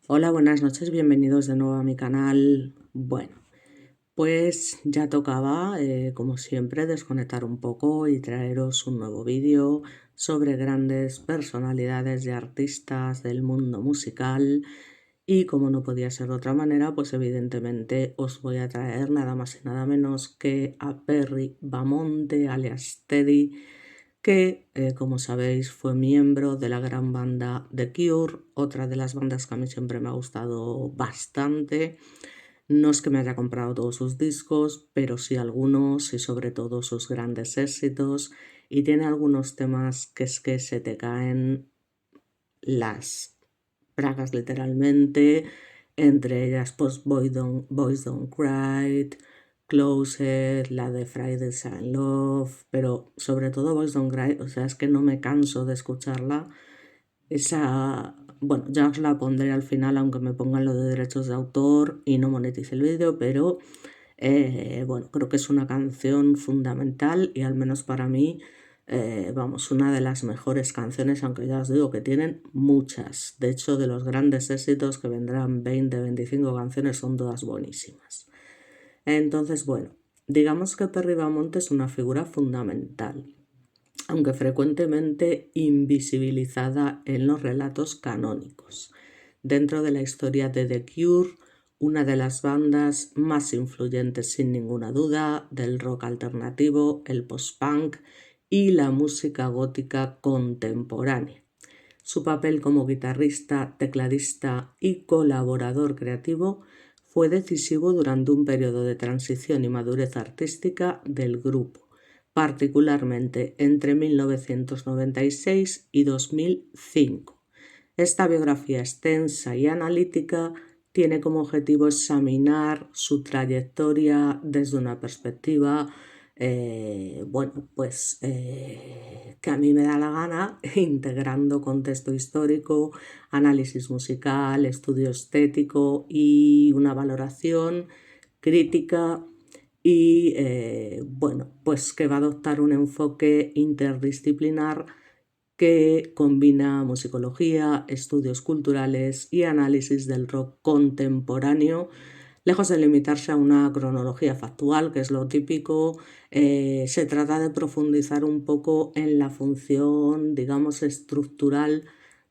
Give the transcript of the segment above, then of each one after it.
Hola, buenas noches, bienvenidos de nuevo a mi canal. Bueno, pues ya tocaba, como siempre, desconectar un poco y traeros un nuevo vídeo sobre grandes personalidades de artistas del mundo musical. Y como no podía ser de otra manera, pues evidentemente os voy a traer nada más y nada menos que a Perry Bamonte, alias Teddy, que, como sabéis, fue miembro de la gran banda The Cure, otra de las bandas que a mí siempre me ha gustado bastante. No es que me haya comprado todos sus discos, pero sí algunos y sobre todo sus grandes éxitos. Y tiene algunos temas que es que se te caen las bragas literalmente, entre ellas pues Boys Don't Cry, Closer, la de Fridays and Love, pero sobre todo Boys Don't Cry, o sea, es que no me canso de escucharla. Esa, bueno, ya os la pondré al final, aunque me pongan lo de derechos de autor y no monetice el vídeo, pero bueno, creo que es una canción fundamental y al menos para mí, vamos, una de las mejores canciones, aunque ya os digo que tienen muchas. De hecho, de los grandes éxitos que vendrán 20, 25 canciones, son todas buenísimas. Entonces, bueno, digamos que Perry Bamonte es una figura fundamental, aunque frecuentemente invisibilizada en los relatos canónicos. Dentro de la historia de The Cure, una de las bandas más influyentes sin ninguna duda del rock alternativo, el post-punk y la música gótica contemporánea. Su papel como guitarrista, tecladista y colaborador creativo fue decisivo durante un periodo de transición y madurez artística del grupo, particularmente entre 1996 y 2005. Esta biografía extensa y analítica tiene como objetivo examinar su trayectoria desde una perspectiva, que a mí me da la gana, integrando contexto histórico, análisis musical, estudio estético y una valoración crítica y pues que va a adoptar un enfoque interdisciplinar que combina musicología, estudios culturales y análisis del rock contemporáneo, lejos de limitarse a una cronología factual, que es lo típico. Se trata de profundizar un poco en la función, digamos, estructural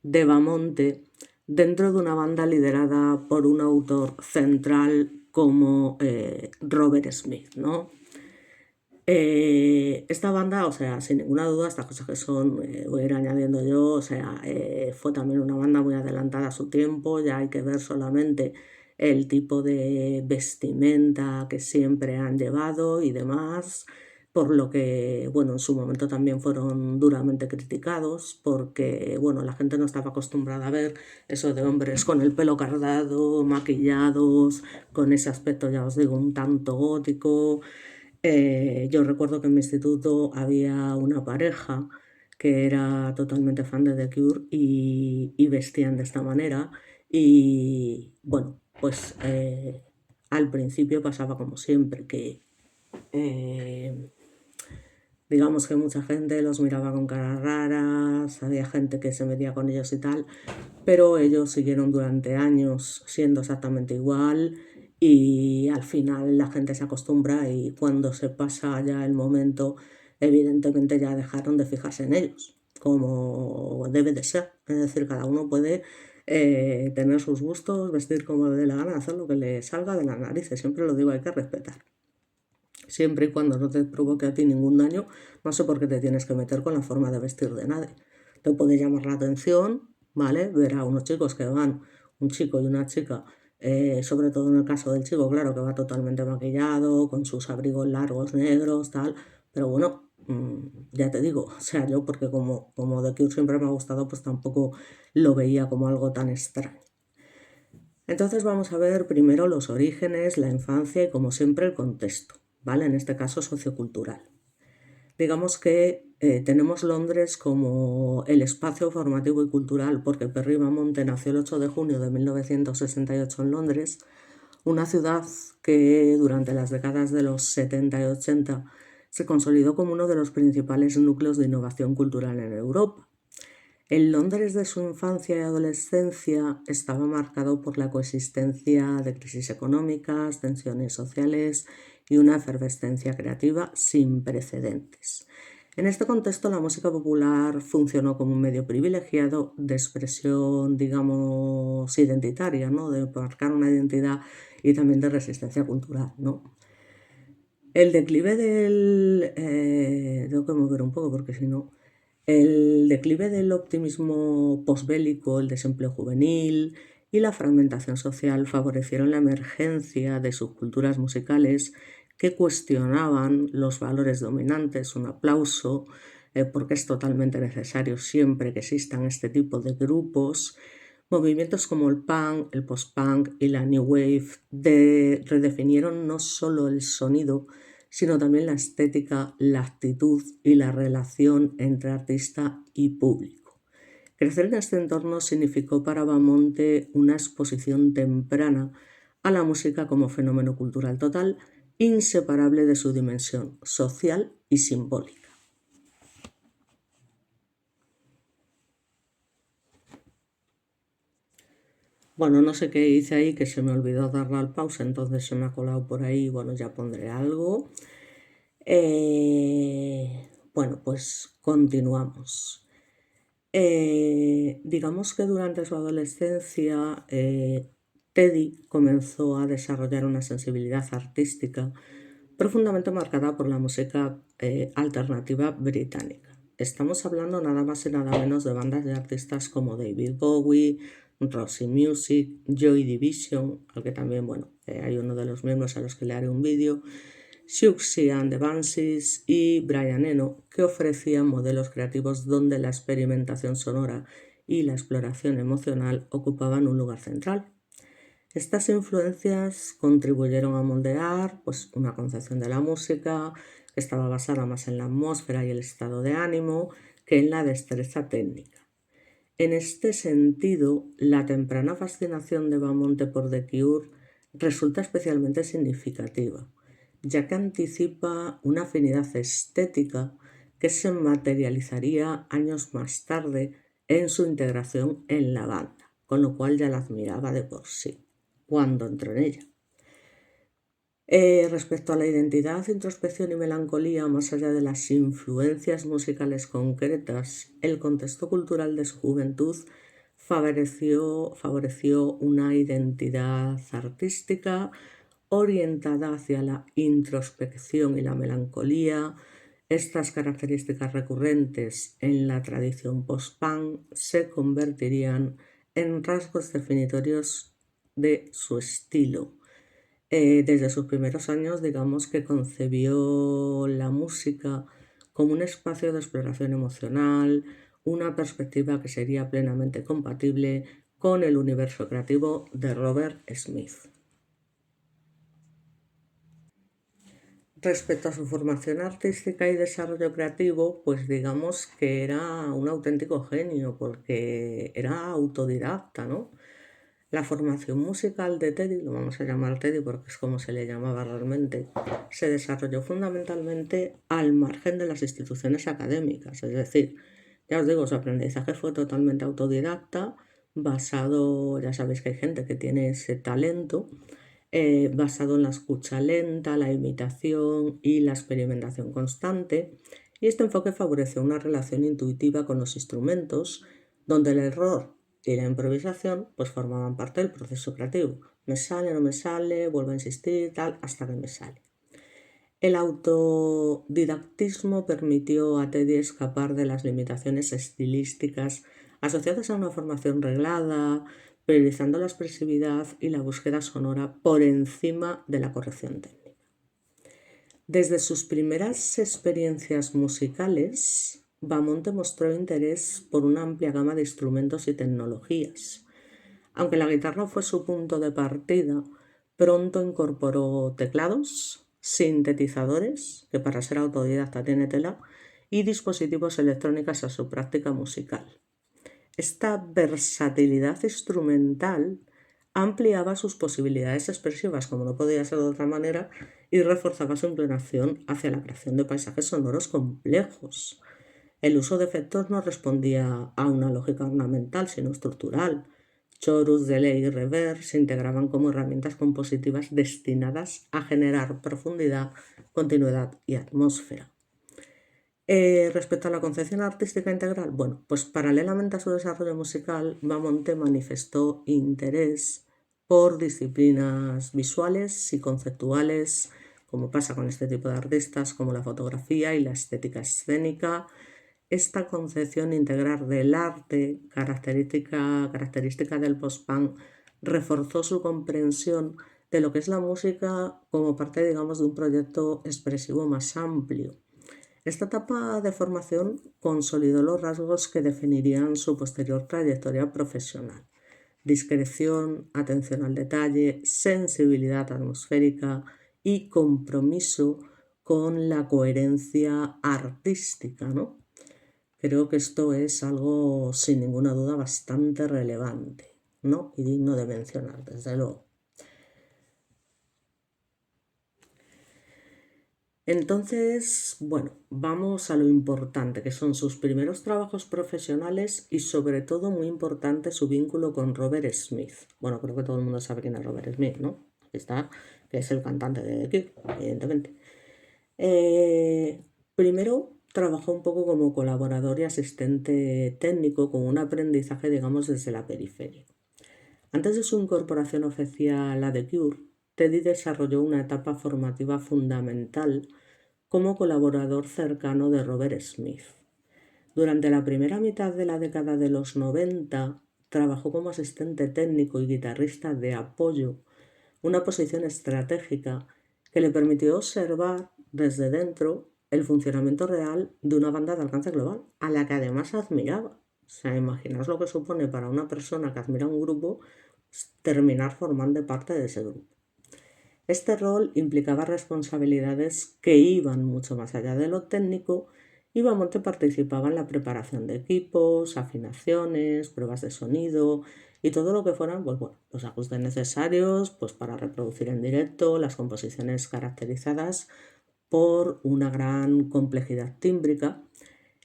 de Bamonte dentro de una banda liderada por un autor central como Robert Smith, ¿no? Esta banda, o sea, sin ninguna duda, estas cosas que son, voy a ir añadiendo yo, o sea, fue también una banda muy adelantada a su tiempo, ya hay que ver solamente el tipo de vestimenta que siempre han llevado y demás, por lo que, bueno, en su momento también fueron duramente criticados, porque, bueno, la gente no estaba acostumbrada a ver eso de hombres con el pelo cardado, maquillados, con ese aspecto, ya os digo, un tanto gótico. Yo recuerdo que en mi instituto había una pareja que era totalmente fan de The Cure y vestían de esta manera. Y bueno, pues al principio pasaba como siempre, que eh, digamos que mucha gente los miraba con caras raras, había gente que se metía con ellos y tal, pero ellos siguieron durante años siendo exactamente igual y al final la gente se acostumbra y cuando se pasa ya el momento, evidentemente ya dejaron de fijarse en ellos, como debe de ser. Es decir, cada uno puede tener sus gustos, vestir como le dé la gana, hacer lo que le salga de las narices. Siempre lo digo, hay que respetar. Siempre y cuando no te provoque a ti ningún daño, no sé por qué te tienes que meter con la forma de vestir de nadie. Te puede llamar la atención, ¿vale? Ver a unos chicos que van, un chico y una chica, sobre todo en el caso del chico, claro, que va totalmente maquillado, con sus abrigos largos negros, tal, pero bueno, ya te digo, o sea, yo porque como The Cure siempre me ha gustado, pues tampoco lo veía como algo tan extraño. Entonces vamos a ver primero los orígenes, la infancia y como siempre el contexto, ¿vale? En este caso sociocultural. Digamos que tenemos Londres como el espacio formativo y cultural, porque Perry Bamonte nació el 8 de junio de 1968 en Londres, una ciudad que durante las décadas de los 70 y 80 se consolidó como uno de los principales núcleos de innovación cultural en Europa. El Londres de su infancia y adolescencia estaba marcado por la coexistencia de crisis económicas, tensiones sociales y una efervescencia creativa sin precedentes. En este contexto, la música popular funcionó como un medio privilegiado de expresión, digamos, identitaria, ¿no? De marcar una identidad y también de resistencia cultural, ¿no? El declive del... tengo que mover un poco porque si no... El declive del optimismo posbélico, el desempleo juvenil y la fragmentación social favorecieron la emergencia de subculturas musicales que cuestionaban los valores dominantes. Un aplauso, porque es totalmente necesario siempre que existan este tipo de grupos. Movimientos como el punk, el post-punk y la new wave redefinieron no solo el sonido, sino también la estética, la actitud y la relación entre artista y público. Crecer en este entorno significó para Bamonte una exposición temprana a la música como fenómeno cultural total, inseparable de su dimensión social y simbólica. Bueno, no sé qué hice ahí, que se me olvidó darle al pausa, entonces se me ha colado por ahí. Bueno, ya pondré algo. Bueno, pues continuamos. Digamos que durante su adolescencia, Teddy comenzó a desarrollar una sensibilidad artística profundamente marcada por la música alternativa británica. Estamos hablando nada más y nada menos de bandas de artistas como David Bowie, Roxy Music, Joy Division, al que también, bueno, hay uno de los miembros a los que le haré un vídeo, Siouxsie and the Banshees y Brian Eno, que ofrecían modelos creativos donde la experimentación sonora y la exploración emocional ocupaban un lugar central. Estas influencias contribuyeron a moldear, pues, una concepción de la música que estaba basada más en la atmósfera y el estado de ánimo que en la destreza técnica. En este sentido, la temprana fascinación de Bamonte por The Cure resulta especialmente significativa, ya que anticipa una afinidad estética que se materializaría años más tarde en su integración en la banda, con lo cual ya la admiraba de por sí cuando entró en ella. Respecto a la identidad, introspección y melancolía, más allá de las influencias musicales concretas, el contexto cultural de su juventud favoreció una identidad artística orientada hacia la introspección y la melancolía. Estas características recurrentes en la tradición post-punk se convertirían en rasgos definitorios de su estilo. Desde sus primeros años, digamos que concebió la música como un espacio de exploración emocional, una perspectiva que sería plenamente compatible con el universo creativo de Robert Smith. Respecto a su formación artística y desarrollo creativo, pues digamos que era un auténtico genio porque era autodidacta, ¿no? La formación musical de Teddy, lo vamos a llamar Teddy porque es como se le llamaba realmente, se desarrolló fundamentalmente al margen de las instituciones académicas. Es decir, ya os digo, su aprendizaje fue totalmente autodidacta, basado, ya sabéis que hay gente que tiene ese talento, basado en la escucha lenta, la imitación y la experimentación constante. Y este enfoque favoreció una relación intuitiva con los instrumentos, donde el error y la improvisación pues formaban parte del proceso creativo. Me sale, no me sale, vuelvo a insistir, tal, hasta que me sale. El autodidactismo permitió a Teddy escapar de las limitaciones estilísticas asociadas a una formación reglada, priorizando la expresividad y la búsqueda sonora por encima de la corrección técnica. Desde sus primeras experiencias musicales, Bamonte mostró interés por una amplia gama de instrumentos y tecnologías. Aunque la guitarra fue su punto de partida, pronto incorporó teclados, sintetizadores, que para ser autodidacta tiene tela, y dispositivos electrónicos a su práctica musical. Esta versatilidad instrumental ampliaba sus posibilidades expresivas, como no podía ser de otra manera, y reforzaba su inclinación hacia la creación de paisajes sonoros complejos. El uso de efectos no respondía a una lógica ornamental, sino estructural. Chorus, delay y reverb se integraban como herramientas compositivas destinadas a generar profundidad, continuidad y atmósfera. Respecto a la concepción artística integral, bueno, pues paralelamente a su desarrollo musical, Bamonte manifestó interés por disciplinas visuales y conceptuales, como pasa con este tipo de artistas, como la fotografía y la estética escénica. Esta concepción integral del arte, característica del post-punk, reforzó su comprensión de lo que es la música como parte, digamos, de un proyecto expresivo más amplio. Esta etapa de formación consolidó los rasgos que definirían su posterior trayectoria profesional: discreción, atención al detalle, sensibilidad atmosférica y compromiso con la coherencia artística, ¿no? Creo que esto es algo, sin ninguna duda, bastante relevante, ¿no? Y digno de mencionar, desde luego. Entonces, bueno, vamos a lo importante, que son sus primeros trabajos profesionales y sobre todo muy importante su vínculo con Robert Smith. Bueno, creo que todo el mundo sabe quién es Robert Smith, ¿no? Aquí está, que es el cantante de The Cure, evidentemente. Primero trabajó un poco como colaborador y asistente técnico con un aprendizaje, digamos, desde la periferia. Antes de su incorporación oficial a The Cure, Teddy desarrolló una etapa formativa fundamental como colaborador cercano de Robert Smith. Durante la primera mitad de la década de los 90, trabajó como asistente técnico y guitarrista de apoyo, una posición estratégica que le permitió observar desde dentro el funcionamiento real de una banda de alcance global, a la que además admiraba. O sea, imaginaos lo que supone para una persona que admira un grupo terminar formando parte de ese grupo. Este rol implicaba responsabilidades que iban mucho más allá de lo técnico y Bamonte participaba en la preparación de equipos, afinaciones, pruebas de sonido y todo lo que fueran, pues bueno, los ajustes necesarios pues para reproducir en directo las composiciones caracterizadas por una gran complejidad tímbrica,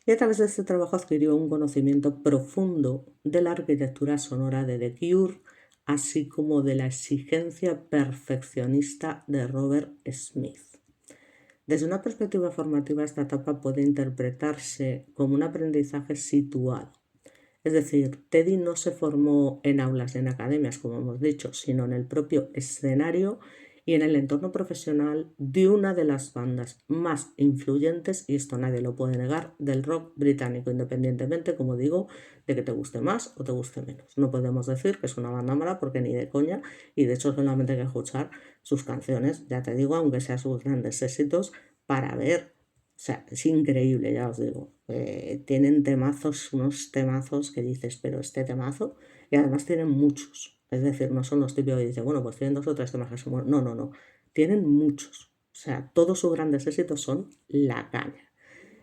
y a través de este trabajo adquirió un conocimiento profundo de la arquitectura sonora de The Cure, así como de la exigencia perfeccionista de Robert Smith. Desde una perspectiva formativa, esta etapa puede interpretarse como un aprendizaje situado. Es decir, Teddy no se formó en aulas y en academias, como hemos dicho, sino en el propio escenario y en el entorno profesional de una de las bandas más influyentes, y esto nadie lo puede negar, del rock británico, independientemente, como digo, de que te guste más o te guste menos. No podemos decir que es una banda mala porque ni de coña, y de hecho solamente hay que escuchar sus canciones, ya te digo, aunque sean sus grandes éxitos, para ver. O sea, es increíble, ya os digo. Tienen temazos, unos temazos que dices, pero este temazo, y además tienen muchos. Es decir, no son los típicos que dicen, bueno, pues tienen 2 o 3 temas que son buenos. No, no, no. Tienen muchos. O sea, todos sus grandes éxitos son la caña.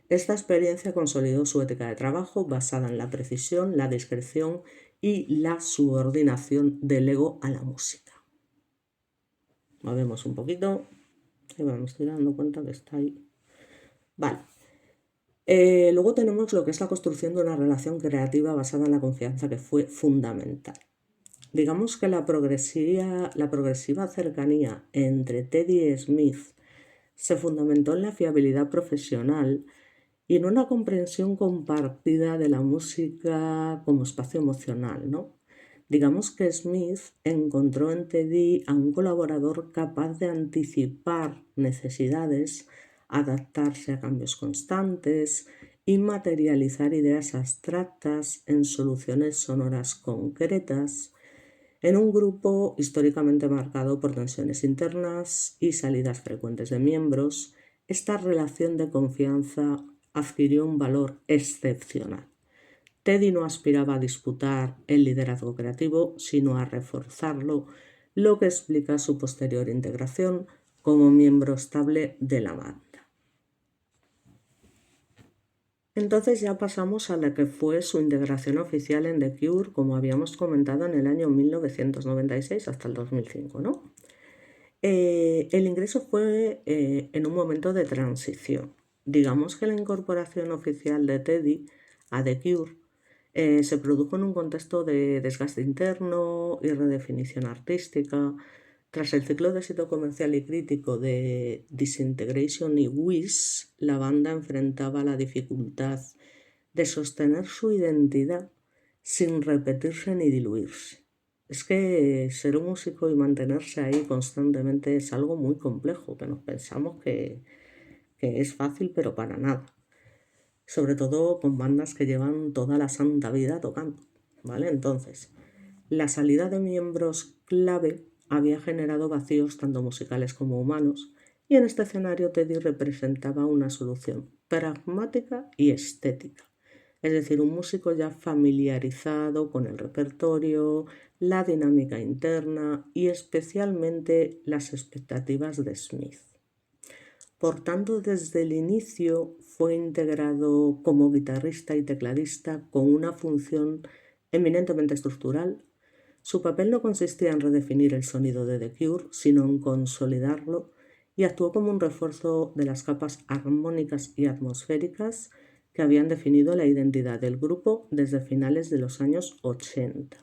Esta experiencia consolidó su ética de trabajo basada en la precisión, la discreción y la subordinación del ego a la música. Movemos un poquito. Y bueno, me estoy dando cuenta que está ahí. Vale. Luego tenemos lo que es la construcción de una relación creativa basada en la confianza, que fue fundamental. Digamos que la progresiva cercanía entre Teddy y Smith se fundamentó en la fiabilidad profesional y en una comprensión compartida de la música como espacio emocional, ¿no? Digamos que Smith encontró en Teddy a un colaborador capaz de anticipar necesidades, adaptarse a cambios constantes y materializar ideas abstractas en soluciones sonoras concretas, en un grupo históricamente marcado por tensiones internas y salidas frecuentes de miembros. Esta relación de confianza adquirió un valor excepcional. Teddy no aspiraba a disputar el liderazgo creativo, sino a reforzarlo, lo que explica su posterior integración como miembro estable de la banda. Entonces ya pasamos a la que fue su integración oficial en The Cure, como habíamos comentado, en el año 1996 hasta el 2005, ¿no? El ingreso fue en un momento de transición. digamos que la incorporación oficial de Teddy a The Cure se produjo en un contexto de desgaste interno y redefinición artística. Tras el ciclo de éxito comercial y crítico de Disintegration y Wish, la banda enfrentaba la dificultad de sostener su identidad sin repetirse ni diluirse. Es que ser un músico y mantenerse ahí constantemente es algo muy complejo, que nos pensamos que es fácil, pero para nada. Sobre todo con bandas que llevan toda la santa vida tocando, ¿vale? Entonces, la salida de miembros clave había generado vacíos tanto musicales como humanos, y en este escenario Teddy representaba una solución pragmática y estética. Es decir, un músico ya familiarizado con el repertorio, la dinámica interna y especialmente las expectativas de Smith. Por tanto, desde el inicio fue integrado como guitarrista y tecladista con una función eminentemente estructural. Su papel no consistía en redefinir el sonido de The Cure, sino en consolidarlo, y actuó como un refuerzo de las capas armónicas y atmosféricas que habían definido la identidad del grupo desde finales de los años 80.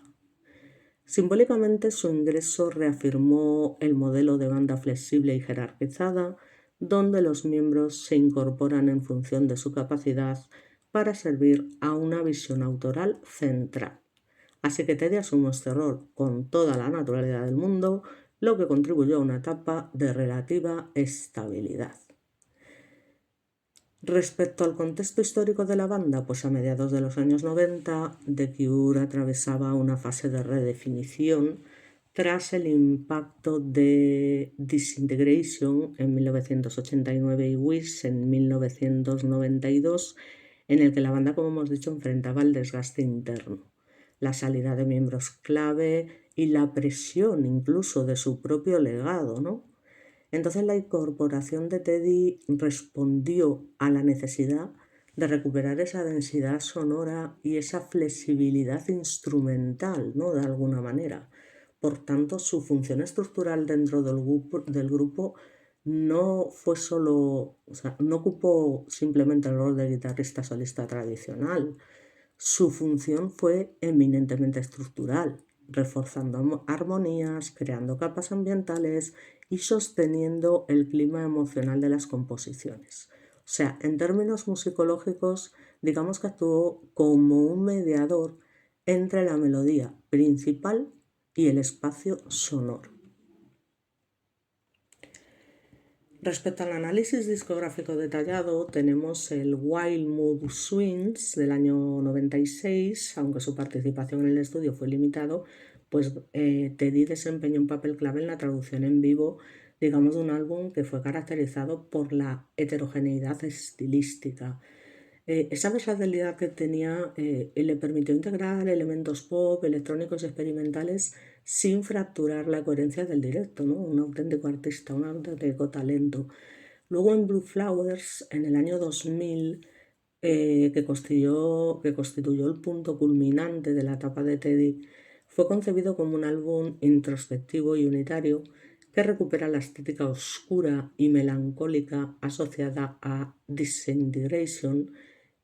Simbólicamente, su ingreso reafirmó el modelo de banda flexible y jerarquizada, donde los miembros se incorporan en función de su capacidad para servir a una visión autoral central. Así que Teddy asumió este rol con toda la naturalidad del mundo, lo que contribuyó a una etapa de relativa estabilidad. Respecto al contexto histórico de la banda, pues a mediados de los años 90, The Cure atravesaba una fase de redefinición tras el impacto de Disintegration en 1989 y Wish en 1992, en el que la banda, como hemos dicho, enfrentaba el desgaste interno, la salida de miembros clave y la presión incluso de su propio legado, ¿no? Entonces la incorporación de Teddy respondió a la necesidad de recuperar esa densidad sonora y esa flexibilidad instrumental, ¿no? De alguna manera. Por tanto, su función estructural dentro del grupo no fue solo, o sea, no ocupó simplemente el rol de guitarrista solista tradicional. Su función fue eminentemente estructural, reforzando armonías, creando capas ambientales y sosteniendo el clima emocional de las composiciones. O sea, en términos musicológicos, digamos que actuó como un mediador entre la melodía principal y el espacio sonoro. Respecto al análisis discográfico detallado, tenemos el Wild Mood Swings del año 96, aunque su participación en el estudio fue limitado, pues Teddy desempeñó un papel clave en la traducción en vivo, digamos, de un álbum que fue caracterizado por la heterogeneidad estilística. Esa versatilidad que tenía le permitió integrar elementos pop, electrónicos y experimentales sin fracturar la coherencia del directo, ¿no? Un auténtico artista, un auténtico talento. Luego en Blue Flowers, en el año 2000, que constituyó el punto culminante de la etapa de Teddy, fue concebido como un álbum introspectivo y unitario que recupera la estética oscura y melancólica asociada a Disintegration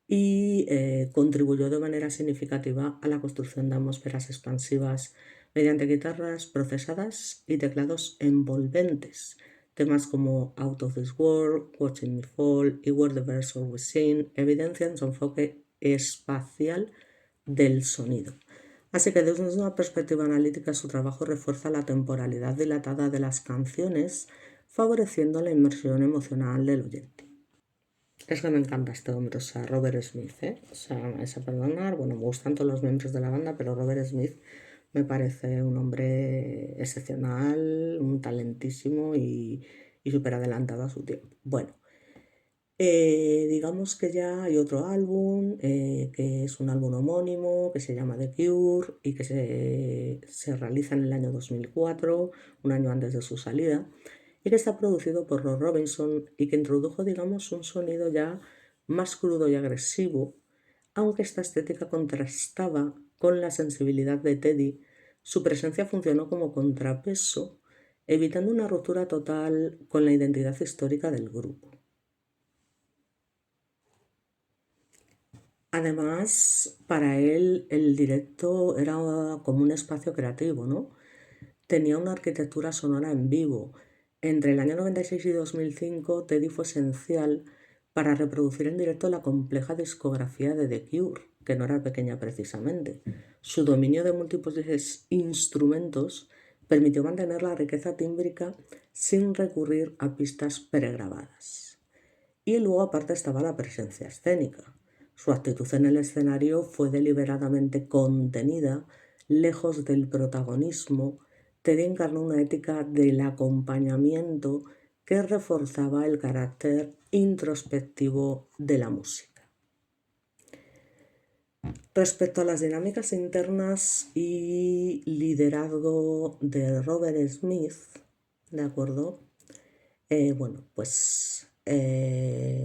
y contribuyó de manera significativa a la construcción de atmósferas expansivas mediante guitarras procesadas y teclados envolventes. Temas como Out of This World, Watching Me Fall y Where the Birds Always Sing evidencian su enfoque espacial del sonido. Así que desde una perspectiva analítica su trabajo refuerza la temporalidad dilatada de las canciones, favoreciendo la inmersión emocional del oyente. Es que me encanta este hombre, o sea, Robert Smith, ¿eh? O sea, me vais a perdonar, bueno, me gustan todos los miembros de la banda, pero Robert Smith me parece un hombre excepcional, un talentísimo y súper adelantado a su tiempo. Bueno, digamos que ya hay otro álbum, que es un álbum homónimo, que se llama The Cure y que se realiza en el año 2004, un año antes de su salida, y que está producido por Ross Robinson y que introdujo, digamos, un sonido ya más crudo y agresivo, aunque esta estética contrastaba con la sensibilidad de Teddy. Su presencia funcionó como contrapeso, evitando una ruptura total con la identidad histórica del grupo. Además, para él el directo era como un espacio creativo, ¿no? Tenía una arquitectura sonora en vivo. Entre el año 96 y 2005, Teddy fue esencial para reproducir en directo la compleja discografía de The Cure, que no era pequeña precisamente. Su dominio de múltiples instrumentos permitió mantener la riqueza tímbrica sin recurrir a pistas pregrabadas. Y luego aparte estaba la presencia escénica. Su actitud en el escenario fue deliberadamente contenida, lejos del protagonismo. Teddy encarnó una ética del acompañamiento que reforzaba el carácter introspectivo de la música. Respecto a las dinámicas internas y liderazgo de Robert Smith, ¿de acuerdo?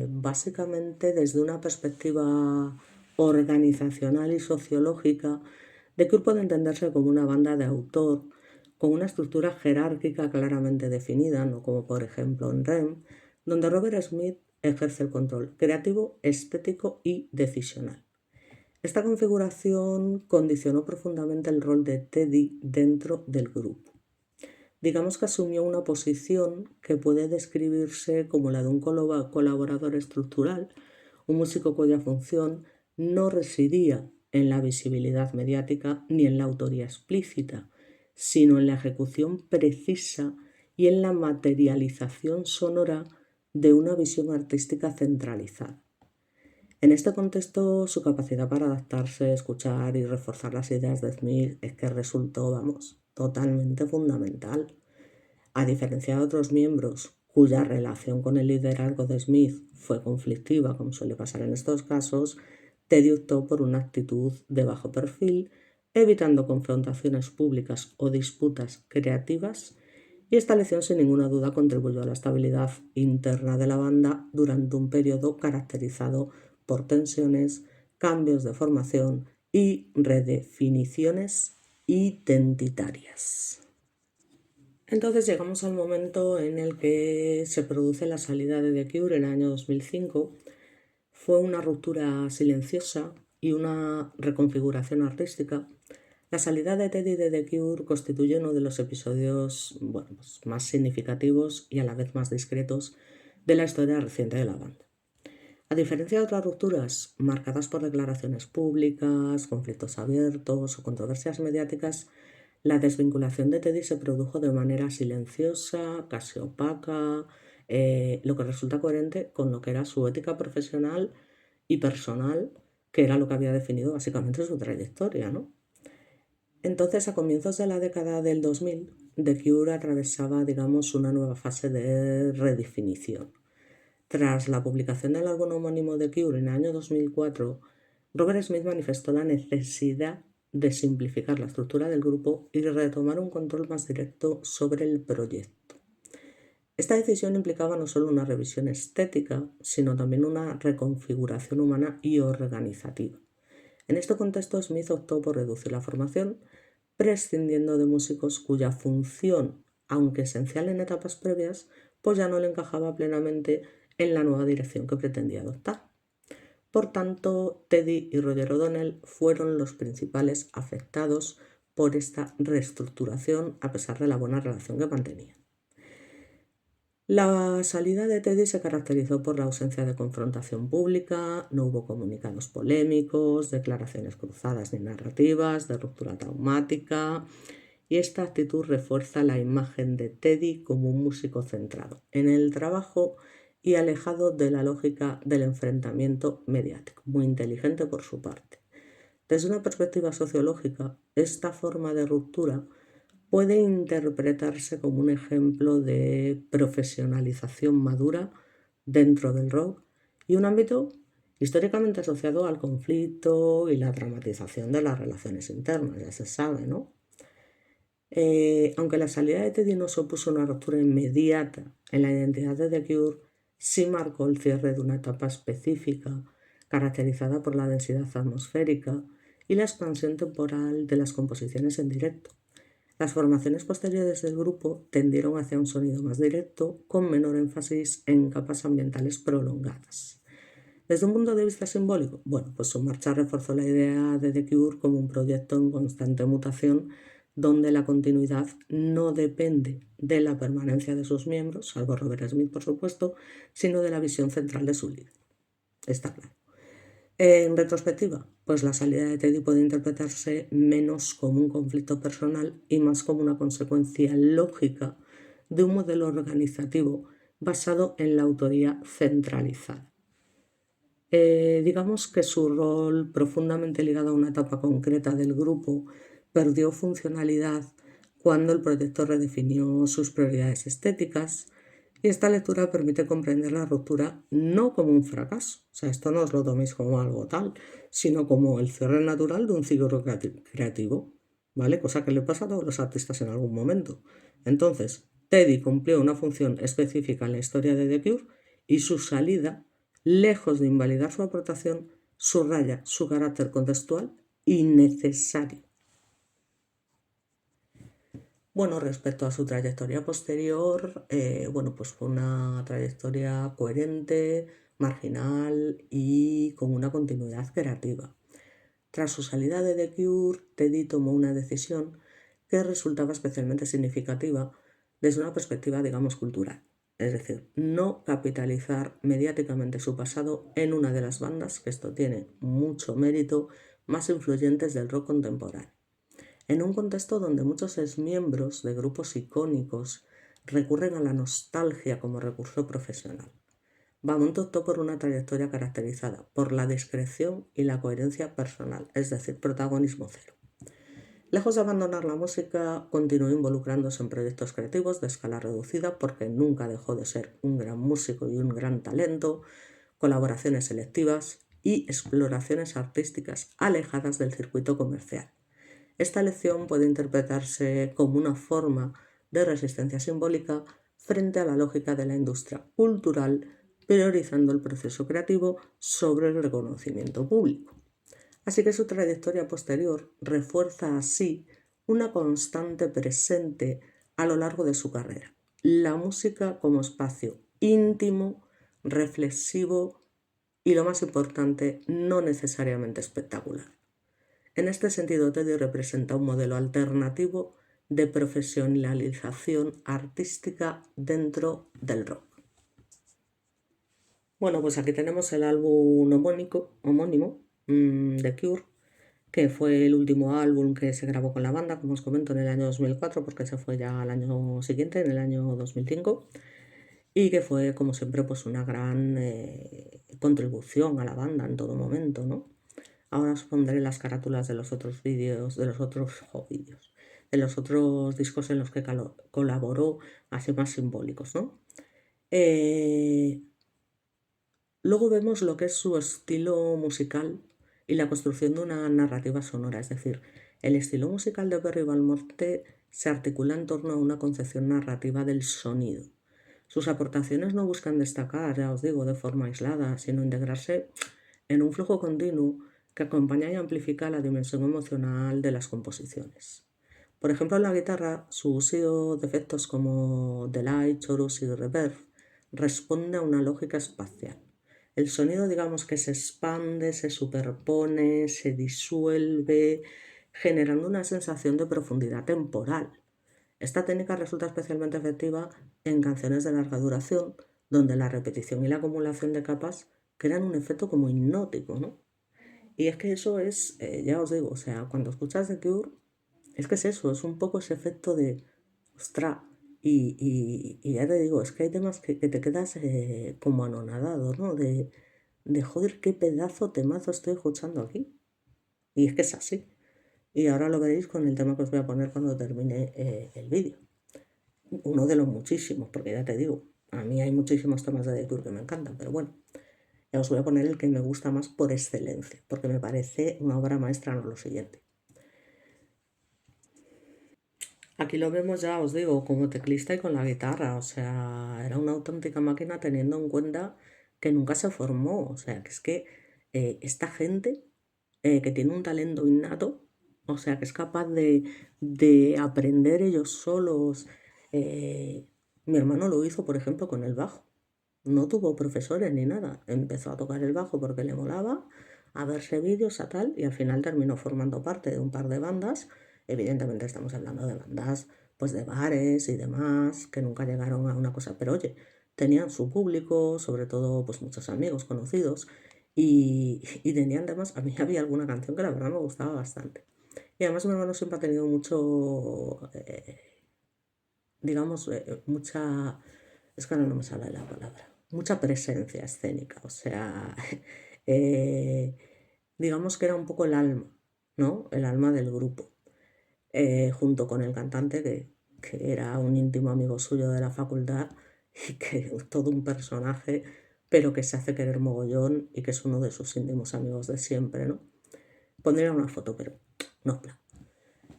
Básicamente desde una perspectiva organizacional y sociológica, The Cure puede entenderse como una banda de autor con una estructura jerárquica claramente definida, no como por ejemplo en REM, donde Robert Smith ejerce el control creativo, estético y decisional. Esta configuración condicionó profundamente el rol de Teddy dentro del grupo. Digamos que asumió una posición que puede describirse como la de un colaborador estructural, un músico cuya función no residía en la visibilidad mediática ni en la autoría explícita, sino en la ejecución precisa y en la materialización sonora de una visión artística centralizada. En este contexto, su capacidad para adaptarse, escuchar y reforzar las ideas de Smith es que resultó, totalmente fundamental. A diferencia de otros miembros cuya relación con el liderazgo de Smith fue conflictiva, como suele pasar en estos casos, Teddy optó por una actitud de bajo perfil, evitando confrontaciones públicas o disputas creativas, y esta elección sin ninguna duda contribuyó a la estabilidad interna de la banda durante un periodo caracterizado por tensiones, cambios de formación y redefiniciones identitarias. Entonces llegamos al momento en el que se produce la salida de The Cure en el año 2005. Fue una ruptura silenciosa y una reconfiguración artística. La salida de Teddy de The Cure constituye uno de los episodios más significativos y a la vez más discretos de la historia reciente de la banda. A diferencia de otras rupturas marcadas por declaraciones públicas, conflictos abiertos o controversias mediáticas, la desvinculación de Teddy se produjo de manera silenciosa, casi opaca, lo que resulta coherente con lo que era su ética profesional y personal, que era lo que había definido básicamente su trayectoria, ¿no? Entonces, a comienzos de la década del 2000, The Cure atravesaba, una nueva fase de redefinición. Tras la publicación del álbum homónimo The Cure en el año 2004, Robert Smith manifestó la necesidad de simplificar la estructura del grupo y retomar un control más directo sobre el proyecto. Esta decisión implicaba no solo una revisión estética, sino también una reconfiguración humana y organizativa. En este contexto, Smith optó por reducir la formación, prescindiendo de músicos cuya función, aunque esencial en etapas previas, pues ya no le encajaba plenamente en la nueva dirección que pretendía adoptar. Por tanto, Teddy y Roger O'Donnell fueron los principales afectados por esta reestructuración, a pesar de la buena relación que mantenían. La salida de Teddy se caracterizó por la ausencia de confrontación pública, no hubo comunicados polémicos, declaraciones cruzadas ni narrativas, de ruptura traumática, y esta actitud refuerza la imagen de Teddy como un músico centrado en el trabajo y alejado de la lógica del enfrentamiento mediático, muy inteligente por su parte. Desde una perspectiva sociológica, esta forma de ruptura puede interpretarse como un ejemplo de profesionalización madura dentro del rock y un ámbito históricamente asociado al conflicto y la dramatización de las relaciones internas, ya se sabe, ¿no? Aunque la salida de Teddy no supuso una ruptura inmediata en la identidad de The Cure, sí marcó el cierre de una etapa específica caracterizada por la densidad atmosférica y la expansión temporal de las composiciones en directo. Las formaciones posteriores del grupo tendieron hacia un sonido más directo, con menor énfasis en capas ambientales prolongadas. Desde un punto de vista simbólico, bueno, pues su marcha reforzó la idea de The Cure como un proyecto en constante mutación, donde la continuidad no depende de la permanencia de sus miembros, salvo Robert Smith, por supuesto, sino de la visión central de su líder. Está claro. En retrospectiva, pues la salida de Teddy puede interpretarse menos como un conflicto personal y más como una consecuencia lógica de un modelo organizativo basado en la autoría centralizada. Digamos que su rol, profundamente ligado a una etapa concreta del grupo, perdió funcionalidad cuando el proyecto redefinió sus prioridades estéticas, y esta lectura permite comprender la ruptura no como un fracaso, o sea, esto no os lo toméis como algo tal, sino como el cierre natural de un ciclo creativo, ¿vale? Cosa que le pasa a todos los artistas en algún momento. Entonces, Teddy cumplió una función específica en la historia de The Cure y su salida, lejos de invalidar su aportación, subraya su carácter contextual y necesario. Bueno, respecto a su trayectoria posterior, bueno, pues fue una trayectoria coherente, marginal y con una continuidad creativa. Tras su salida de The Cure, Teddy tomó una decisión que resultaba especialmente significativa desde una perspectiva, digamos, cultural. Es decir, no capitalizar mediáticamente su pasado en una de las bandas, que esto tiene mucho mérito, más influyentes del rock contemporáneo. En un contexto donde muchos exmiembros de grupos icónicos recurren a la nostalgia como recurso profesional, Beaumont optó por una trayectoria caracterizada por la discreción y la coherencia personal, es decir, protagonismo cero. Lejos de abandonar la música, continuó involucrándose en proyectos creativos de escala reducida porque nunca dejó de ser un gran músico y un gran talento, colaboraciones selectivas y exploraciones artísticas alejadas del circuito comercial. Esta lección puede interpretarse como una forma de resistencia simbólica frente a la lógica de la industria cultural, priorizando el proceso creativo sobre el reconocimiento público. Así que su trayectoria posterior refuerza así una constante presente a lo largo de su carrera: la música como espacio íntimo, reflexivo y, lo más importante, no necesariamente espectacular. En este sentido, Teddy representa un modelo alternativo de profesionalización artística dentro del rock. Bueno, pues aquí tenemos el álbum homónimo de Cure, que fue el último álbum que se grabó con la banda, como os comento, en el año 2004, porque se fue ya al año siguiente, en el año 2005, y que fue, como siempre, pues una gran contribución a la banda en todo momento, ¿no? Ahora os pondré las carátulas de los otros vídeos, de los otros de los otros discos en los que colaboró, así más simbólicos, ¿no? Luego vemos lo que es su estilo musical y la construcción de una narrativa sonora, es decir, el estilo musical de Perry Valmorte se articula en torno a una concepción narrativa del sonido. Sus aportaciones no buscan destacar, ya os digo, de forma aislada, sino integrarse en un flujo continuo que acompaña y amplifica la dimensión emocional de las composiciones. Por ejemplo, en la guitarra, su uso de efectos como delay, chorus y reverb responde a una lógica espacial. El sonido, digamos, que se expande, se superpone, se disuelve, generando una sensación de profundidad temporal. Esta técnica resulta especialmente efectiva en canciones de larga duración, donde la repetición y la acumulación de capas crean un efecto como hipnótico, ¿no? Y es que eso es, ya os digo, o sea, cuando escuchas The Cure, es que es eso, es un poco ese efecto de, ostra, y ya te digo, es que hay temas que te quedas como anonadado, ¿no? De joder, qué pedazo temazo estoy escuchando aquí. Y es que es así. Y ahora lo veréis con el tema que os voy a poner cuando termine el vídeo. Uno de los muchísimos, porque ya te digo, a mí hay muchísimos temas de The Cure que me encantan, pero bueno, ya os voy a poner el que me gusta más por excelencia, porque me parece una obra maestra en lo siguiente. Aquí lo vemos, ya os digo, como teclista y con la guitarra, o sea, era una auténtica máquina teniendo en cuenta que nunca se formó, o sea, que es que esta gente que tiene un talento innato, o sea, que es capaz de aprender ellos solos. Mi hermano lo hizo, por ejemplo, con el bajo. no tuvo profesores ni nada. Empezó a tocar el bajo porque le molaba, a verse vídeos, a tal, y al final terminó formando parte de un par de bandas. Evidentemente estamos hablando de bandas pues de bares y demás, que nunca llegaron a una cosa, pero oye, tenían su público, sobre todo pues muchos amigos conocidos, y tenían además, a mí había alguna canción que la verdad me gustaba bastante. Y además mi hermano siempre ha tenido mucho, digamos, mucha, es que ahora no me sale la palabra, mucha presencia escénica, o sea, eh, digamos que era un poco el alma, ¿no? El alma del grupo, junto con el cantante que era un íntimo amigo suyo de la facultad y que es todo un personaje, pero que se hace querer mogollón y que es uno de sus íntimos amigos de siempre, ¿no? Pondría una foto, pero no, plan.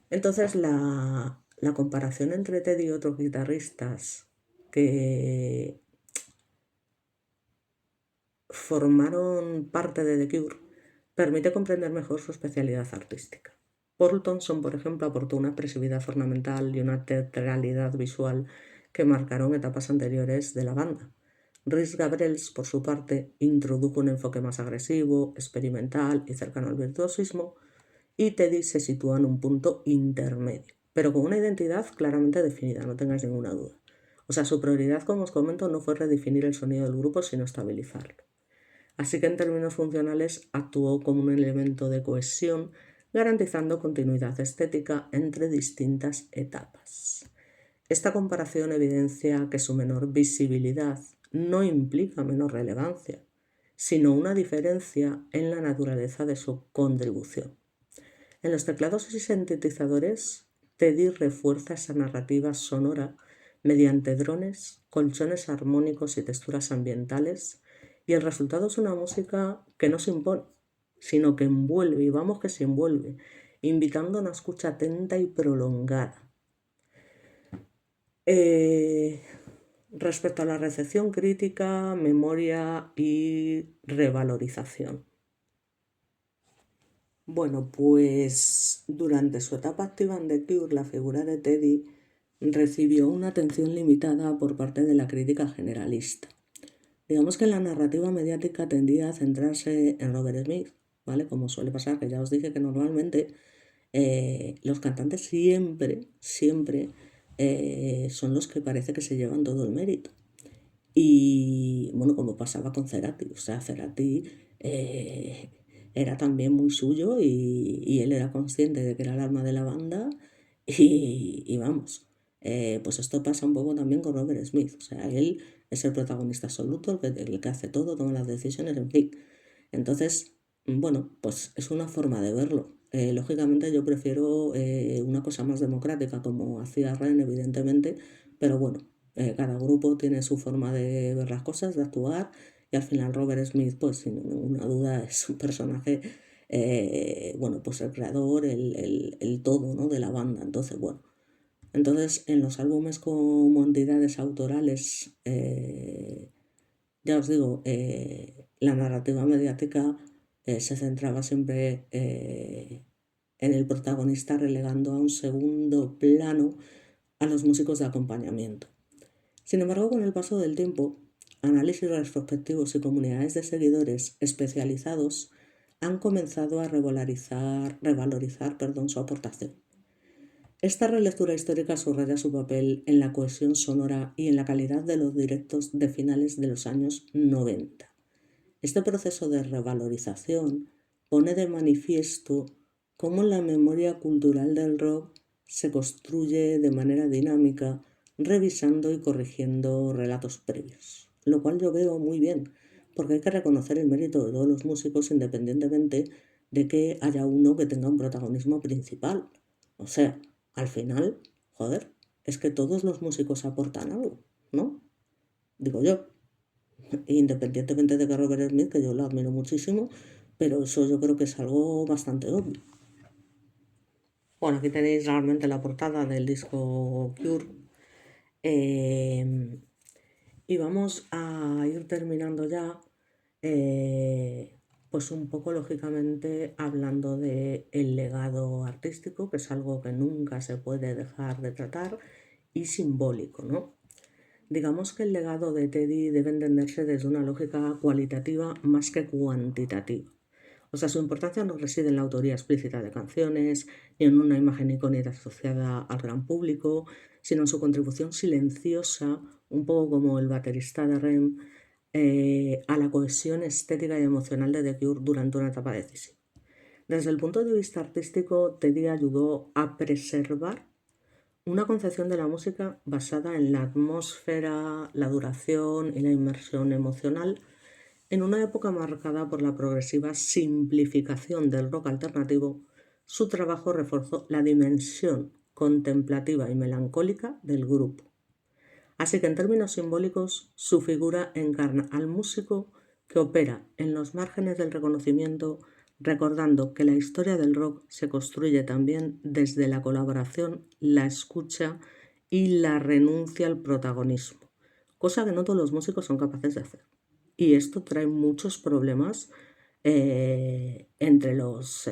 Entonces la comparación entre Teddy y otros guitarristas que formaron parte de The Cure permite comprender mejor su especialidad artística. Paul Thompson, por ejemplo, aportó una expresividad ornamental y una teatralidad visual que marcaron etapas anteriores de la banda. Rhys Gabrels, por su parte, introdujo un enfoque más agresivo, experimental y cercano al virtuosismo, y Teddy se sitúa en un punto intermedio, pero con una identidad claramente definida, no tengáis ninguna duda. O sea, su prioridad, como os comento, no fue redefinir el sonido del grupo, sino estabilizarlo. Así que en términos funcionales actuó como un elemento de cohesión, garantizando continuidad estética entre distintas etapas. Esta comparación evidencia que su menor visibilidad no implica menor relevancia, sino una diferencia en la naturaleza de su contribución. En los teclados y sintetizadores, Teddy refuerza esa narrativa sonora mediante drones, colchones armónicos y texturas ambientales, y el resultado es una música que no se impone, sino que envuelve, y vamos que se envuelve, invitando a una escucha atenta y prolongada. Respecto a la recepción crítica, memoria y revalorización. Bueno, pues durante su etapa activa en The Cure, la figura de Teddy recibió una atención limitada por parte de la crítica generalista. Digamos que la narrativa mediática tendía a centrarse en Robert Smith, ¿vale? Como suele pasar, que ya os dije que normalmente los cantantes siempre son los que parece que se llevan todo el mérito. Y bueno, como pasaba con Cerati, o sea, Cerati era también muy suyo y él era consciente de que era el alma de la banda y vamos, pues esto pasa un poco también con Robert Smith, o sea, él es el protagonista absoluto, el que hace todo, toma las decisiones, en fin. Entonces, bueno, pues es una forma de verlo. Lógicamente yo prefiero una cosa más democrática como hacía Ren, evidentemente, pero bueno, cada grupo tiene su forma de ver las cosas, de actuar, y al final Robert Smith, pues sin ninguna duda, es un personaje, bueno, pues el creador, el todo, ¿no? De la banda. Entonces, bueno, entonces en los álbumes como entidades autorales, ya os digo, la narrativa mediática se centraba siempre en el protagonista, relegando a un segundo plano a los músicos de acompañamiento. Sin embargo, con el paso del tiempo, análisis retrospectivos y comunidades de seguidores especializados han comenzado a revalorizar su aportación. Esta relectura histórica subraya su papel en la cohesión sonora y en la calidad de los directos de finales de los años 90. Este proceso de revalorización pone de manifiesto cómo la memoria cultural del rock se construye de manera dinámica, revisando y corrigiendo relatos previos, lo cual yo veo muy bien, porque hay que reconocer el mérito de todos los músicos independientemente de que haya uno que tenga un protagonismo principal. O sea, al final, joder, es que todos los músicos aportan algo, ¿no? Digo yo, independientemente de que Robert Smith, que yo lo admiro muchísimo, pero eso yo creo que es algo bastante obvio. Bueno, aquí tenéis realmente la portada del disco Cure. Eh, y vamos a ir terminando ya, pues un poco lógicamente hablando de el legado artístico, que es algo que nunca se puede dejar de tratar, y simbólico, ¿no? Digamos que el legado de Teddy debe entenderse desde una lógica cualitativa más que cuantitativa. O sea, su importancia no reside en la autoría explícita de canciones, ni en una imagen icónica asociada al gran público, sino en su contribución silenciosa, un poco como el baterista de REM, a la cohesión estética y emocional de The Cure durante una etapa decisiva. Desde el punto de vista artístico, Teddy ayudó a preservar una concepción de la música basada en la atmósfera, la duración y la inmersión emocional en una época marcada por la progresiva simplificación del rock alternativo. Su trabajo reforzó la dimensión contemplativa y melancólica del grupo. Así que en términos simbólicos, su figura encarna al músico que opera en los márgenes del reconocimiento, recordando que la historia del rock se construye también desde la colaboración, la escucha y la renuncia al protagonismo, cosa que no todos los músicos son capaces de hacer. Y esto trae muchos problemas entre los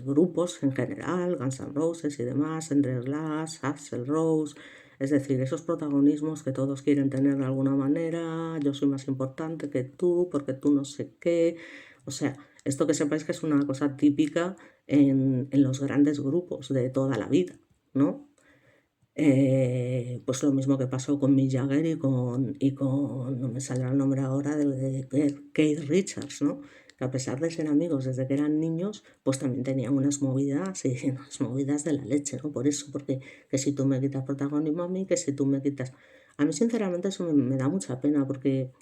grupos en general, Guns N' Roses y demás, entre Slash, Axl Rose, es decir, esos protagonismos que todos quieren tener de alguna manera, yo soy más importante que tú, porque tú no sé qué. O sea, esto que sepáis que es una cosa típica en los grandes grupos de toda la vida, ¿no? Pues lo mismo que pasó con Mick Jagger y con, no me saldrá el nombre ahora, de Keith Richards, ¿no? Que a pesar de ser amigos desde que eran niños, pues también tenían unas movidas y unas movidas de la leche, ¿no? Por eso, porque que si tú me quitas protagonismo a mí, que si tú me quitas... A mí sinceramente eso me da mucha pena porque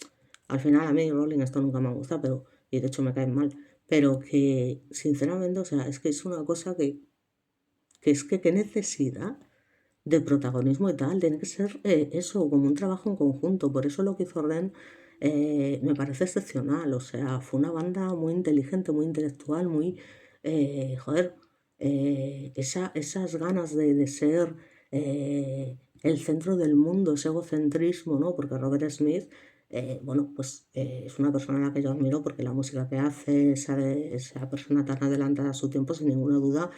al final a mí Rolling esto nunca me ha gustado, pero, y de hecho me caen mal, pero que sinceramente, o sea, es que es una cosa que es que qué necesidad de protagonismo y tal, tiene que ser eso, como un trabajo en conjunto. Por eso lo que hizo Ren me parece excepcional, o sea, fue una banda muy inteligente, muy intelectual, muy, joder, esas ganas de ser el centro del mundo, ese egocentrismo, ¿no? Porque Robert Smith, bueno, pues es una persona a la que yo admiro porque la música que hace, esa persona tan adelantada a su tiempo, sin ninguna duda,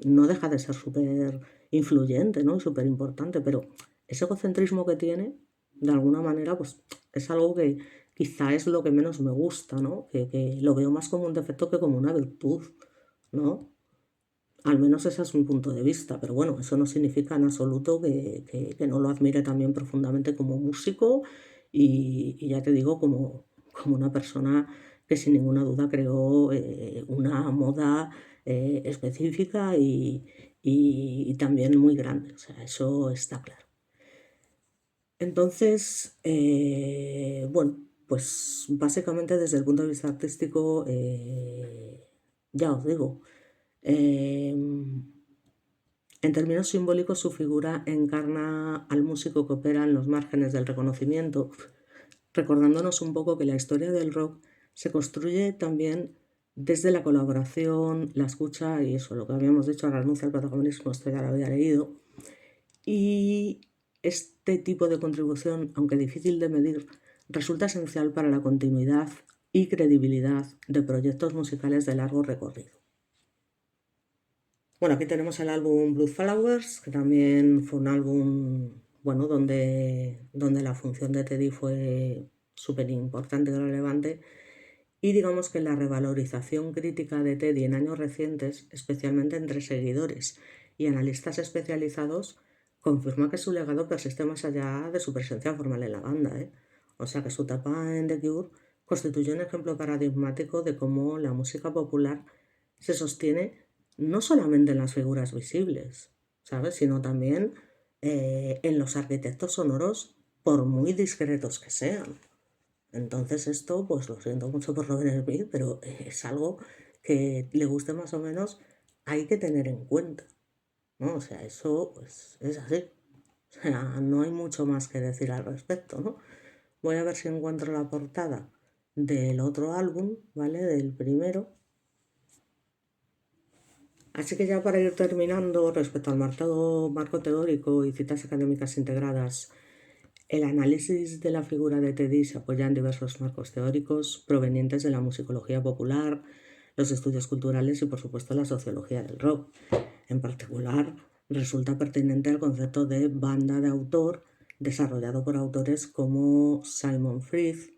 no deja de ser súper influyente, ¿no? Y súper importante, pero ese egocentrismo que tiene, de alguna manera, pues es algo que quizá es lo que menos me gusta, ¿no? Que lo veo más como un defecto que como una virtud, ¿no? Al menos ese es mi punto de vista, pero bueno, eso no significa en absoluto que no lo admire también profundamente como músico y ya te digo, como una persona que sin ninguna duda creó una moda específica y también muy grande, o sea, eso está claro. Entonces, bueno, pues básicamente desde el punto de vista artístico, ya os digo, em, en términos simbólicos, su figura encarna al músico que opera en los márgenes del reconocimiento, recordándonos un poco que la historia del rock se construye también desde la colaboración, la escucha y eso, lo que habíamos dicho, la renuncia al protagonismo, esto ya lo había leído. Y este tipo de contribución, aunque difícil de medir, resulta esencial para la continuidad y credibilidad de proyectos musicales de largo recorrido. Bueno, aquí tenemos el álbum Blood Flowers, que también fue un álbum, bueno, donde la función de Teddy fue súper importante y relevante. Y digamos que la revalorización crítica de Teddy en años recientes, especialmente entre seguidores y analistas especializados, confirma que su legado persiste más allá de su presencia formal en la banda, ¿eh? O sea que su etapa en The Cure constituye un ejemplo paradigmático de cómo la música popular se sostiene no solamente en las figuras visibles, ¿sabes? Sino también en los arquitectos sonoros, por muy discretos que sean. Entonces esto, pues lo siento mucho por Robert Smith, pero es algo que le guste más o menos, hay que tener en cuenta, ¿no? O sea, eso pues, es así. O sea, no hay mucho más que decir al respecto, ¿no? Voy a ver si encuentro la portada del otro álbum, ¿vale? Del primero. Así que ya para ir terminando, respecto al marco teórico y citas académicas integradas, el análisis de la figura de Teddy se apoya en diversos marcos teóricos provenientes de la musicología popular, los estudios culturales y, por supuesto, la sociología del rock. En particular, resulta pertinente el concepto de banda de autor desarrollado por autores como Simon Frith,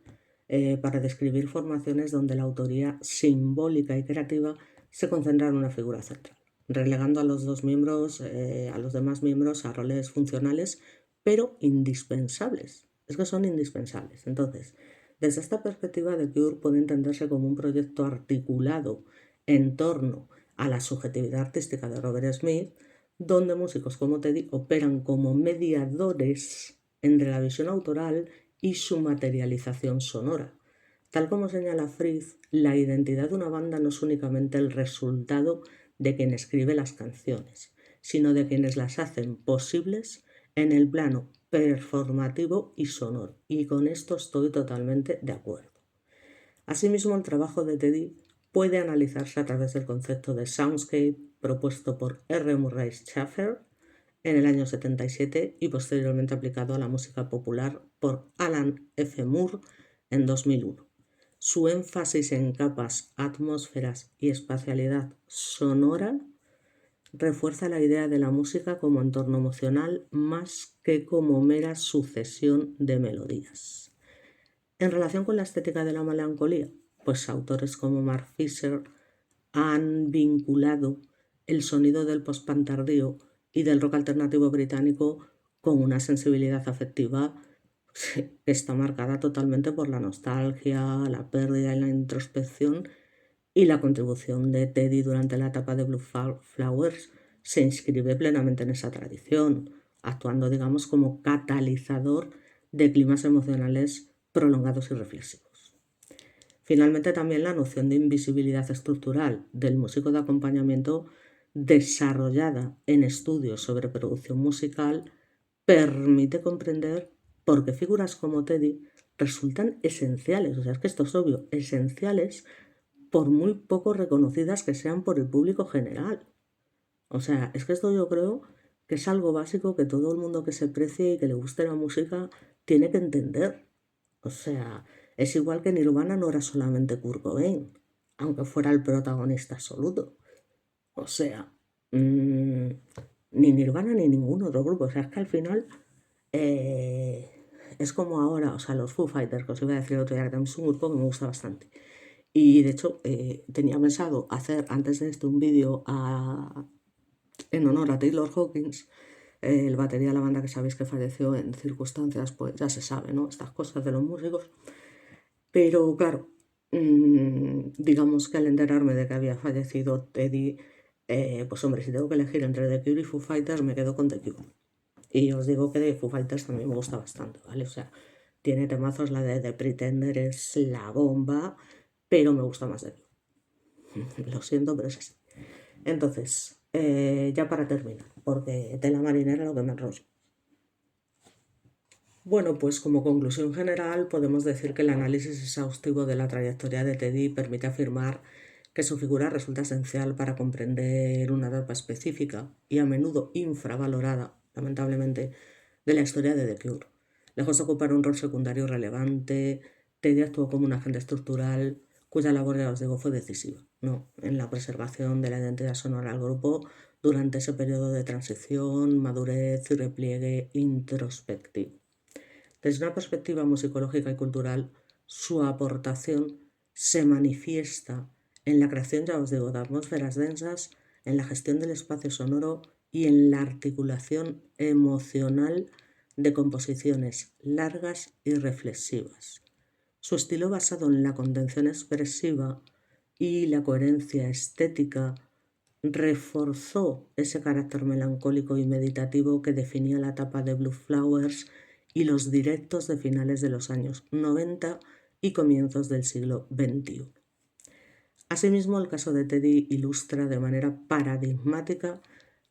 para describir formaciones donde la autoría simbólica y creativa se concentra en una figura central, relegando a los a los demás miembros a roles funcionales, pero indispensables. Es que son indispensables. Entonces, desde esta perspectiva, The Cure puede entenderse como un proyecto articulado en torno a la subjetividad artística de Robert Smith, donde músicos como Teddy operan como mediadores entre la visión autoral y su materialización sonora. Tal como señala Frith, la identidad de una banda no es únicamente el resultado de quien escribe las canciones, sino de quienes las hacen posibles en el plano performativo y sonoro. Y con esto estoy totalmente de acuerdo. Asimismo, el trabajo de Teddy puede analizarse a través del concepto de soundscape propuesto por R. Murray Schafer en el año 77 y posteriormente aplicado a la música popular por Alan F. Moore en 2001. Su énfasis en capas, atmósferas y espacialidad sonora refuerza la idea de la música como entorno emocional más que como mera sucesión de melodías. En relación con la estética de la melancolía, pues autores como Mark Fisher han vinculado el sonido del post-punk tardío y del rock alternativo británico con una sensibilidad afectiva que está marcada totalmente por la nostalgia, la pérdida y la introspección, y la contribución de Teddy durante la etapa de Blue Flowers se inscribe plenamente en esa tradición, actuando, digamos, como catalizador de climas emocionales prolongados y reflexivos. Finalmente, también la noción de invisibilidad estructural del músico de acompañamiento, desarrollada en estudios sobre producción musical, permite comprender por qué figuras como Teddy resultan esenciales, o sea, es que esto es obvio, esenciales por muy poco reconocidas que sean por el público general. O sea, es que esto yo creo que es algo básico que todo el mundo que se precie y que le guste la música tiene que entender. O sea, es igual que Nirvana no era solamente Kurt Cobain, aunque fuera el protagonista absoluto. O sea, ni Nirvana ni ningún otro grupo. O sea, es que al final es como ahora, o sea, los Foo Fighters, que os iba a decir el otro día, que también es un grupo que me gusta bastante. Y de hecho, tenía pensado hacer antes de esto un vídeo en honor a Taylor Hawkins, el batería de la banda que sabéis que falleció en circunstancias, pues ya se sabe, ¿no? Estas cosas de los músicos. Pero claro, digamos que al enterarme de que había fallecido Teddy, pues hombre, si tengo que elegir entre The Cure y Foo Fighters, me quedo con The Cure. Y os digo que de Foo Fighters también me gusta bastante, ¿vale? O sea, tiene temazos, la de The Pretender es la bomba, pero me gusta más The Cure. Lo siento, pero es así. Entonces, ya para terminar, porque de la marinera lo que me enrollo. Bueno, pues como conclusión general podemos decir que el análisis exhaustivo de la trayectoria de Teddy permite afirmar que su figura resulta esencial para comprender una etapa específica y a menudo infravalorada, lamentablemente, de la historia de The Cure. Lejos de ocupar un rol secundario relevante, Teddy actuó como un agente estructural cuya labor, ya os digo, fue decisiva, ¿no?, en la preservación de la identidad sonora del grupo durante ese periodo de transición, madurez y repliegue introspectivo. Desde una perspectiva musicológica y cultural, su aportación se manifiesta en la creación, ya os digo, de atmósferas densas, en la gestión del espacio sonoro y en la articulación emocional de composiciones largas y reflexivas. Su estilo basado en la contención expresiva y la coherencia estética reforzó ese carácter melancólico y meditativo que definía la etapa de Blue Flowers y los directos de finales de los años 90 y comienzos del siglo XXI. Asimismo, el caso de Teddy ilustra de manera paradigmática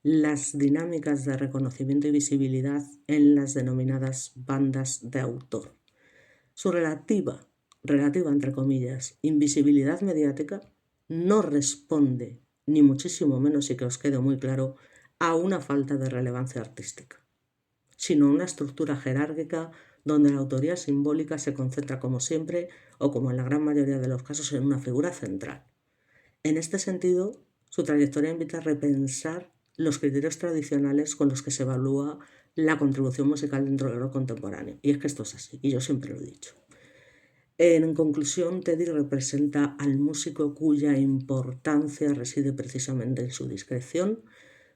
las dinámicas de reconocimiento y visibilidad en las denominadas bandas de autor. Su relativa entre comillas, invisibilidad mediática no responde, ni muchísimo menos, y que os quede muy claro, a una falta de relevancia artística, sino a una estructura jerárquica donde la autoría simbólica se concentra, como siempre, o como en la gran mayoría de los casos, en una figura central. En este sentido, su trayectoria invita a repensar los criterios tradicionales con los que se evalúa la contribución musical dentro del rock contemporáneo. Y es que esto es así, y yo siempre lo he dicho. En conclusión, Teddy representa al músico cuya importancia reside precisamente en su discreción.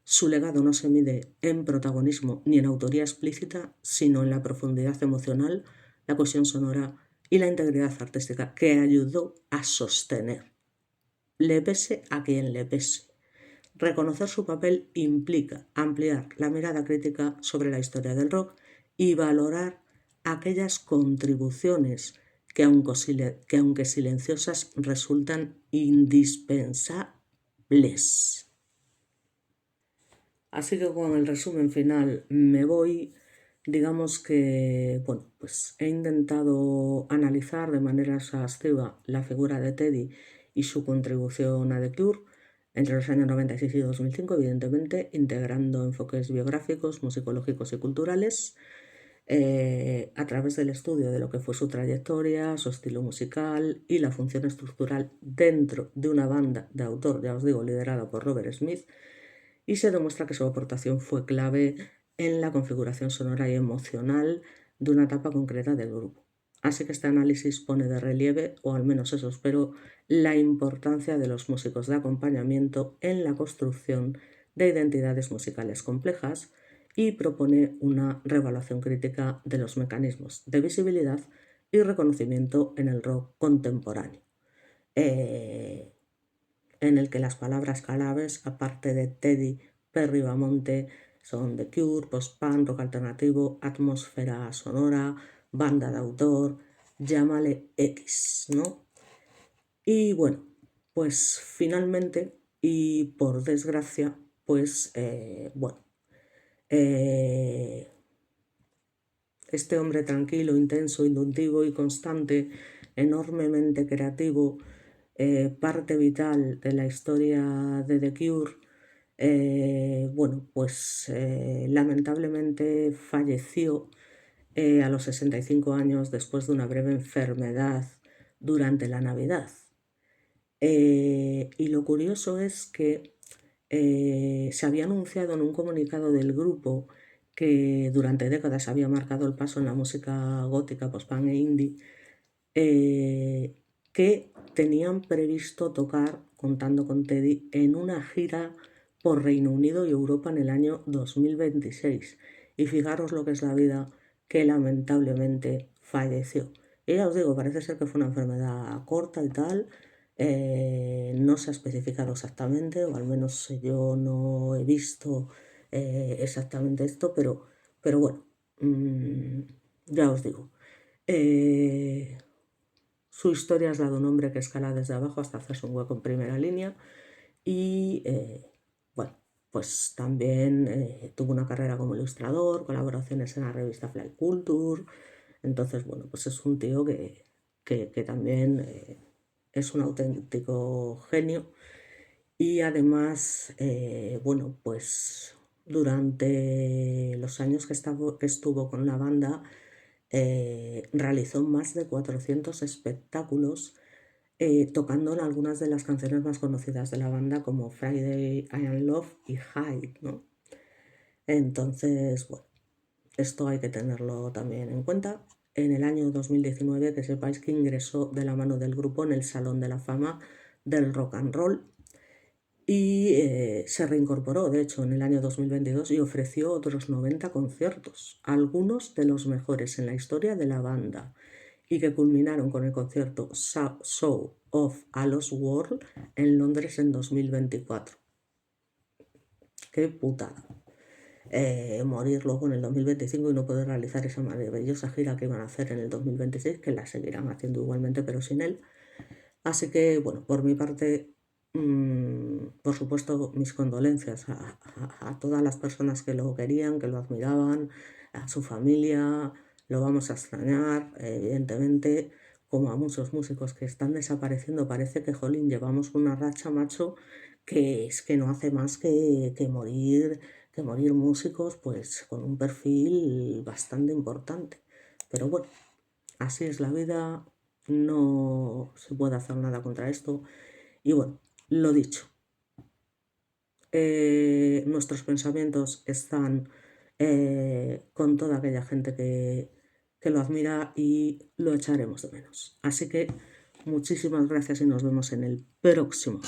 Su legado no se mide en protagonismo ni en autoría explícita, sino en la profundidad emocional, la cohesión sonora y la integridad artística que ayudó a sostener, le pese a quien le pese. Reconocer su papel implica ampliar la mirada crítica sobre la historia del rock y valorar aquellas contribuciones que aunque silenciosas resultan indispensables. Así que con el resumen final me voy. Digamos que, bueno, pues he intentado analizar de manera exhaustiva la figura de Teddy y su contribución a The Cure entre los años 96 y 2005, evidentemente, integrando enfoques biográficos, musicológicos y culturales a través del estudio de lo que fue su trayectoria, su estilo musical y la función estructural dentro de una banda de autor, ya os digo, liderada por Robert Smith, y se demuestra que su aportación fue clave en la configuración sonora y emocional de una etapa concreta del grupo. Así que este análisis pone de relieve, o al menos eso espero, la importancia de los músicos de acompañamiento en la construcción de identidades musicales complejas y propone una reevaluación crítica de los mecanismos de visibilidad y reconocimiento en el rock contemporáneo, en el que las palabras claves, aparte de Teddy, Perry Bamonte, son The Cure, post-punk, rock alternativo, atmósfera sonora, banda de autor, llámale X, ¿no? Y bueno, pues finalmente, y por desgracia, pues bueno, este hombre tranquilo, intenso, inductivo y constante, enormemente creativo, parte vital de la historia de The Cure, bueno, pues lamentablemente falleció a los 65 años después de una breve enfermedad durante la Navidad. Y lo curioso es que se había anunciado en un comunicado del grupo que durante décadas había marcado el paso en la música gótica, post-punk e indie, que tenían previsto tocar, contando con Teddy, en una gira por Reino Unido y Europa en el año 2026. Y fijaros lo que es la vida, que lamentablemente falleció. Y ya os digo, parece ser que fue una enfermedad corta y tal. No se ha especificado exactamente, o al menos yo no he visto exactamente esto, pero bueno, ya os digo. Su historia es la de un hombre que escala desde abajo hasta hacerse un hueco en primera línea y, bueno, pues también tuvo una carrera como ilustrador, colaboraciones en la revista Fly Culture. Entonces, bueno, pues es un tío que también es un auténtico genio y además, bueno, pues durante los años que estuvo con la banda, realizó más de 400 espectáculos tocando en algunas de las canciones más conocidas de la banda como Friday, I Am Love y Hide, ¿no? Entonces, bueno, esto hay que tenerlo también en cuenta. En el año 2019, que sepáis que ingresó de la mano del grupo en el Salón de la Fama del Rock and Roll y se reincorporó, de hecho, en el año 2022 y ofreció otros 90 conciertos, algunos de los mejores en la historia de la banda, y que culminaron con el concierto Show of a Lost World en Londres en 2024. ¡Qué putada! Morir luego en el 2025 y no poder realizar esa maravillosa gira que iban a hacer en el 2026, que la seguirán haciendo igualmente, pero sin él. Así que, bueno, por mi parte, por supuesto, mis condolencias a todas las personas que lo querían, que lo admiraban, a su familia. Lo vamos a extrañar, evidentemente, como a muchos músicos que están desapareciendo. Parece que, jolín, llevamos una racha, macho, que es que no hace más que morir músicos, pues con un perfil bastante importante. Pero bueno, así es la vida, no se puede hacer nada contra esto. Y bueno, lo dicho, nuestros pensamientos están con toda aquella gente que lo admira y lo echaremos de menos. Así que muchísimas gracias y nos vemos en el próximo.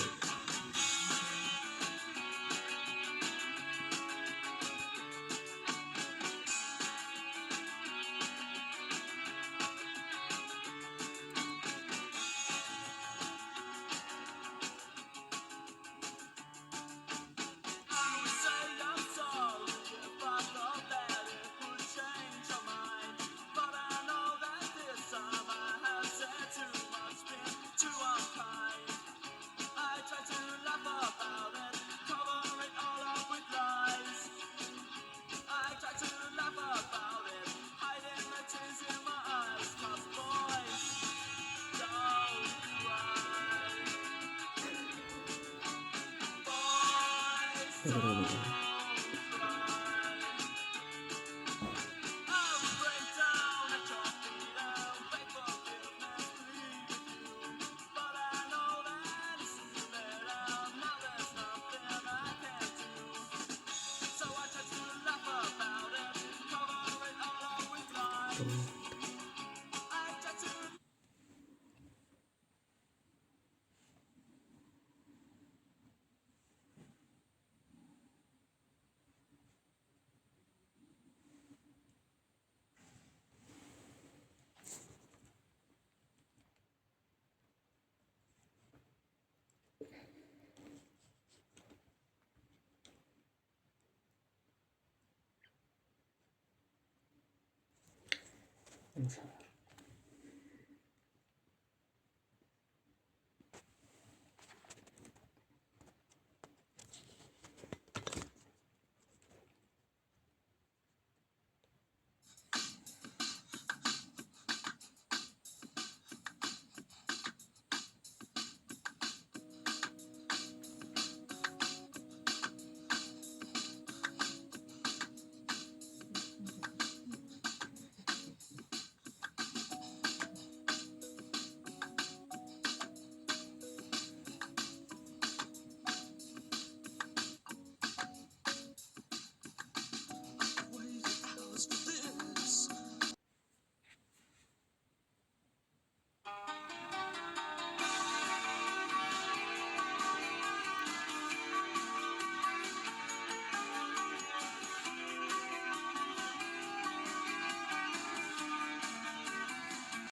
Vamos a ver.